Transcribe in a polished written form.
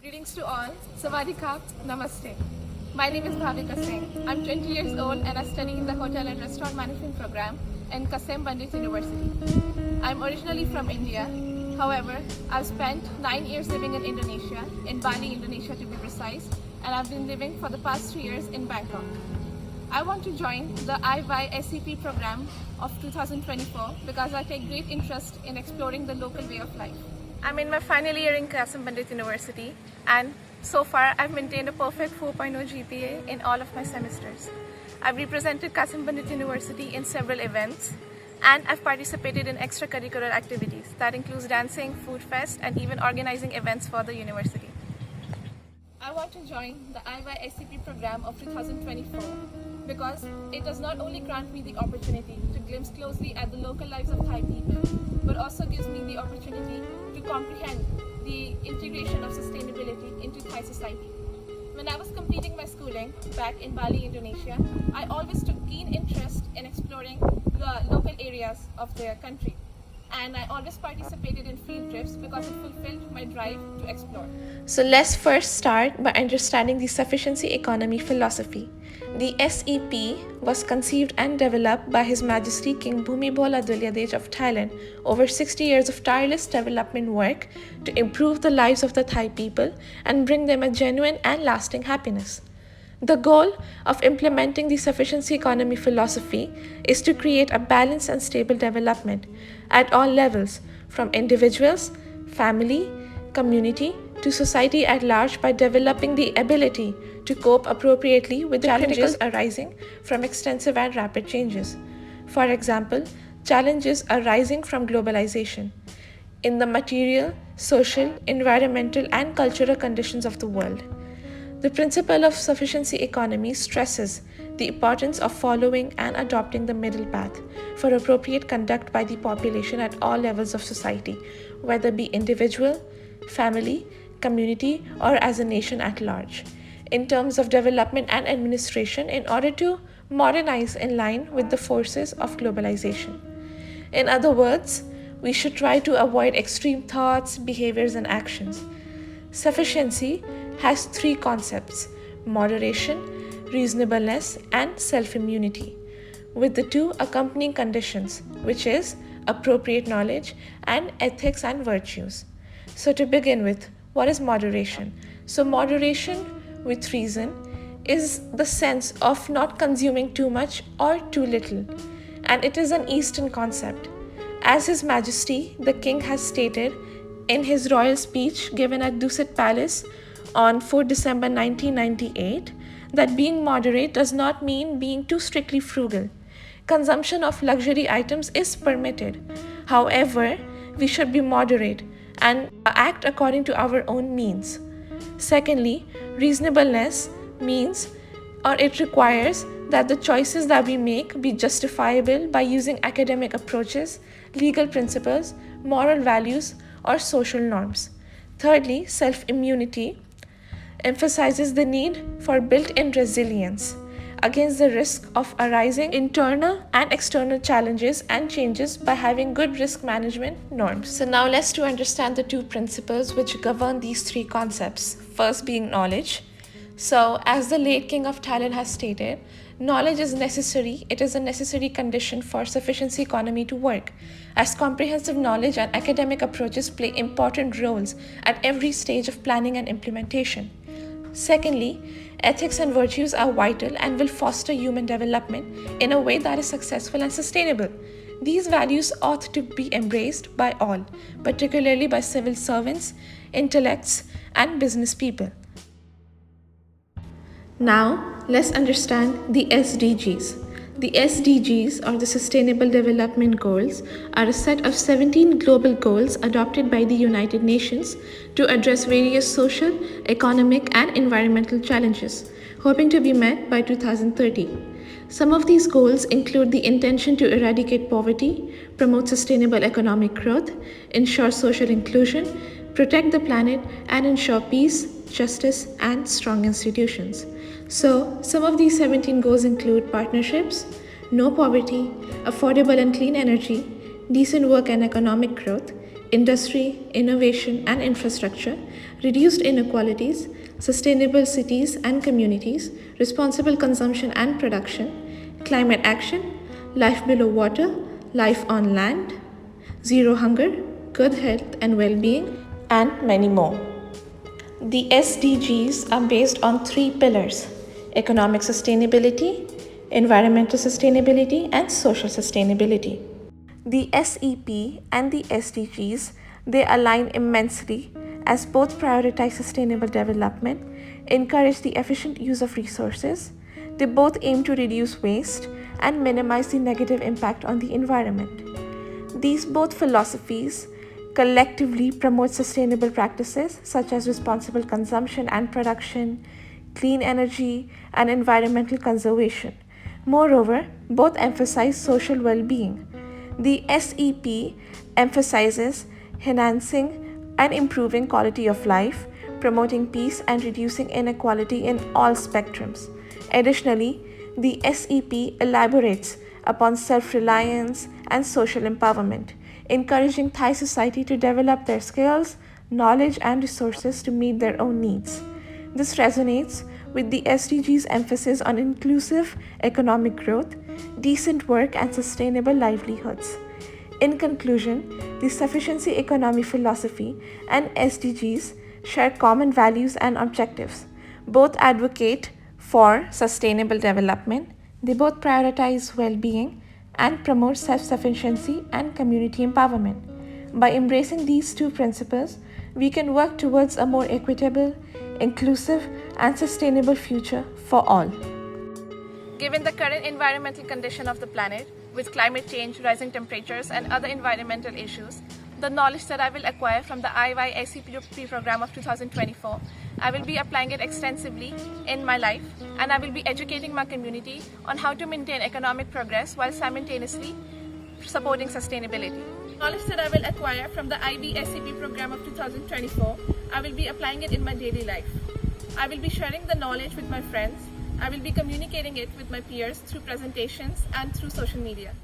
Greetings to all. Sawadee-ka, Namaste. My name is Bhavika Singh. I'm 20 years old and I study in the Hotel and Restaurant Management program in Kasem Bandit University. I'm originally from India. However, I've spent 9 years living in Indonesia, in Bali, Indonesia to be precise, and I've been living for the past 3 years in Bangkok. I want to join the IYSEP program of 2024 because I take great interest in exploring the local way of life. I'm in my final year in Kasem Bandit University, and so far I've maintained a perfect 4.0 GPA in all of my semesters. I've represented Kasem Bandit University in several events, and I've participated in extracurricular activities that includes dancing, food fest, and even organizing events for the university. I want to join the IYSEP program of 2024 because it does not only grant me the opportunity to glimpse closely at the local lives of Thai people, but also gives me the opportunity to comprehend the integration of sustainability into Thai society. When I was completing my schooling back in Bali, Indonesia, I always took keen interest in exploring the local areas of their country. And I always participated in field trips because it fulfilled my drive to explore. So let's first start by understanding the sufficiency economy philosophy. The SEP was conceived and developed by His Majesty King Bhumibol Adulyadej of Thailand over 60 years of tireless development work to improve the lives of the Thai people and bring them a genuine and lasting happiness. The goal of implementing the sufficiency economy philosophy is to create a balanced and stable development at all levels, from individuals, family, community, to society at large by developing the ability to cope appropriately with the challenges arising from extensive and rapid changes. For example, challenges arising from globalization in the material, social, environmental, and cultural conditions of the world. The principle of sufficiency economy stresses the importance of following and adopting the middle path for appropriate conduct by the population at all levels of society, whether be individual, family, community, or as a nation at large, in terms of development and administration in order to modernize in line with the forces of globalization. In other words, we should try to avoid extreme thoughts, behaviors, and actions. Sufficiency has three concepts: moderation, reasonableness, and self-immunity, with the two accompanying conditions, which is appropriate knowledge and ethics and virtues. So to begin with, what is moderation? So moderation with reason is the sense of not consuming too much or too little, and it is an Eastern concept. As His Majesty, the King has stated in his royal speech given at Dusit Palace on 4 December 1998, that being moderate does not mean being too strictly frugal. Consumption of luxury items is permitted. However, we should be moderate and act according to our own means. Secondly, reasonableness means, or it requires, that the choices that we make be justifiable by using academic approaches, legal principles, moral values, or social norms. Thirdly, self-immunity emphasizes the need for built-in resilience against the risk of arising internal and external challenges and changes by having good risk management norms. So now let's understand the two principles which govern these three concepts. First being knowledge. So as the late King of Thailand has stated, knowledge is necessary. It is a necessary condition for sufficiency economy to work, as comprehensive knowledge and academic approaches play important roles at every stage of planning and implementation. Secondly, ethics and virtues are vital and will foster human development in a way that is successful and sustainable. These values ought to be embraced by all, particularly by civil servants, intellects, and business people. Now, let's understand the SDGs. The SDGs, or the Sustainable Development Goals, are a set of 17 global goals adopted by the United Nations to address various social, economic, and environmental challenges, hoping to be met by 2030. Some of these goals include the intention to eradicate poverty, promote sustainable economic growth, ensure social inclusion, protect the planet, and ensure peace, justice, and strong institutions. So, some of these 17 goals include partnerships, no poverty, affordable and clean energy, decent work and economic growth, industry, innovation and infrastructure, reduced inequalities, sustainable cities and communities, responsible consumption and production, climate action, life below water, life on land, zero hunger, good health and well-being, and many more. The SDGs are based on three pillars: economic sustainability, environmental sustainability, and social sustainability. The SEP and the SDGs, they align immensely as both prioritize sustainable development, encourage the efficient use of resources, they both aim to reduce waste and minimize the negative impact on the environment. These both philosophies collectively promote sustainable practices such as responsible consumption and production, clean energy, and environmental conservation. Moreover, both emphasize social well-being. The SEP emphasizes enhancing and improving quality of life, promoting peace and reducing inequality in all spectrums. Additionally, the SEP elaborates upon self-reliance and social empowerment, encouraging Thai society to develop their skills, knowledge, and resources to meet their own needs. This resonates with the SDG's emphasis on inclusive economic growth, decent work, and sustainable livelihoods. In conclusion, the sufficiency economy philosophy and SDGs share common values and objectives. Both advocate for sustainable development, they both prioritize well-being, and promote self-sufficiency and community empowerment. By embracing these two principles, we can work towards a more equitable, inclusive, and sustainable future for all. Given the current environmental condition of the planet, with climate change, rising temperatures, and other environmental issues, the knowledge that I will acquire from the IYSEP program of 2024, I will be applying it extensively in my life, and I will be educating my community on how to maintain economic progress while simultaneously supporting sustainability. Knowledge that I will acquire from the IBSEP program of 2024, I will be applying it in my daily life. I will be sharing the knowledge with my friends. I will be communicating it with my peers through presentations and through social media.